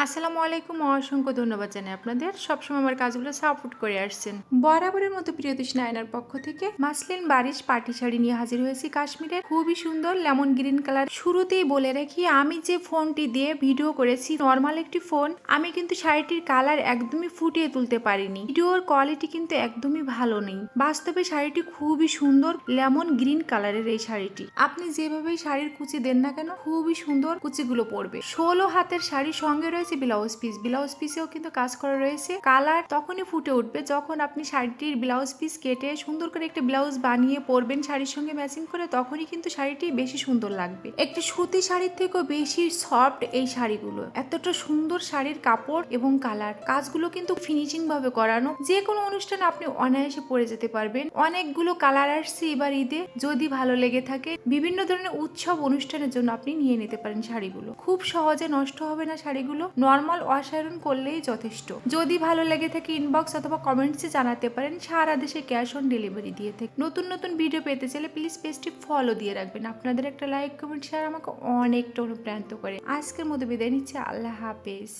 আসসালামু আলাইকুম। অসংখ্য ধন্যবাদ জানাই আপনাদের সবসময় আমার কাজগুলো সাপোর্ট করে আসছেন। বরাবরের মতো প্রিয়তোষী নায়নার পক্ষ থেকে মাসলিন বারিশ পাটি শাড়ি নিয়ে হাজির হয়েছি কাশ্মীরের খুবই সুন্দর লেমন গ্রিন কালার। শুরুতেই বলে রাখি, আমি যে ফোনটি দিয়ে ভিডিও করেছি নর্মাল একটি ফোন, আমি কিন্তু শাড়িটির কালার একদমই ফুটিয়ে তুলতে পারিনি। ভিডিওর কোয়ালিটি কিন্তু একদমই ভালো নেই। বাস্তবে শাড়িটি খুবই সুন্দর লেমন গ্রিন কালারের। এই শাড়িটি আপনি যেভাবেই শাড়ির কুচি দেন না কেন খুবই সুন্দর কুচিগুলো পড়বে। 16 হাতের শাড়ির সঙ্গে রয়েছে ব্লাউজ পিসেও কিন্তু কাজ করা রয়েছে। কালার তখনই ফুটে উঠবে যখন আপনি শাড়িটির ব্লাউজ পিস কেটে সুন্দর করে একটা ব্লাউজ বানিয়ে পরবেন শাড়ির সঙ্গে ম্যাচিং করে, তখনই কিন্তু শাড়িটি বেশি সুন্দর লাগবে। একটি সুতি শাড়ির থেকেও বেশি সফট এই শাড়িগুলো। এতটা সুন্দর শাড়ির কাপড় এবং কালার, কাজগুলো কিন্তু ফিনিশিং ভাবে করানো। যে কোনো অনুষ্ঠানে আপনি অনায়াসে পরে যেতে পারবেন। অনেকগুলো কালার আসছে এবার ঈদে, যদি ভালো লেগে থাকে বিভিন্ন ধরনের উৎসব অনুষ্ঠানের জন্য আপনি নিয়ে নিতে পারেন শাড়িগুলো। খুব সহজে নষ্ট হবে না শাড়িগুলো, নর্মাল ওয়াশ আয়রন করলেই যথেষ্ট। যদি ভালো লেগে থাকে ইনবক্স অথবা কমেন্টসে জানাতে পারেন। সারা দেশে ক্যাশ অন ডেলিভারি দিয়ে থাকে। নতুন নতুন ভিডিও পেতে চাইলে প্লিজ পেজটি ফলো দিয়ে রাখবেন। আপনাদের একটা লাইক কমেন্ট শেয়ার আমাকে অনেকটা অনুপ্রাণিত করে। আজকের মতো বিদায় নিচ্ছে। আল্লাহ হাফেজ।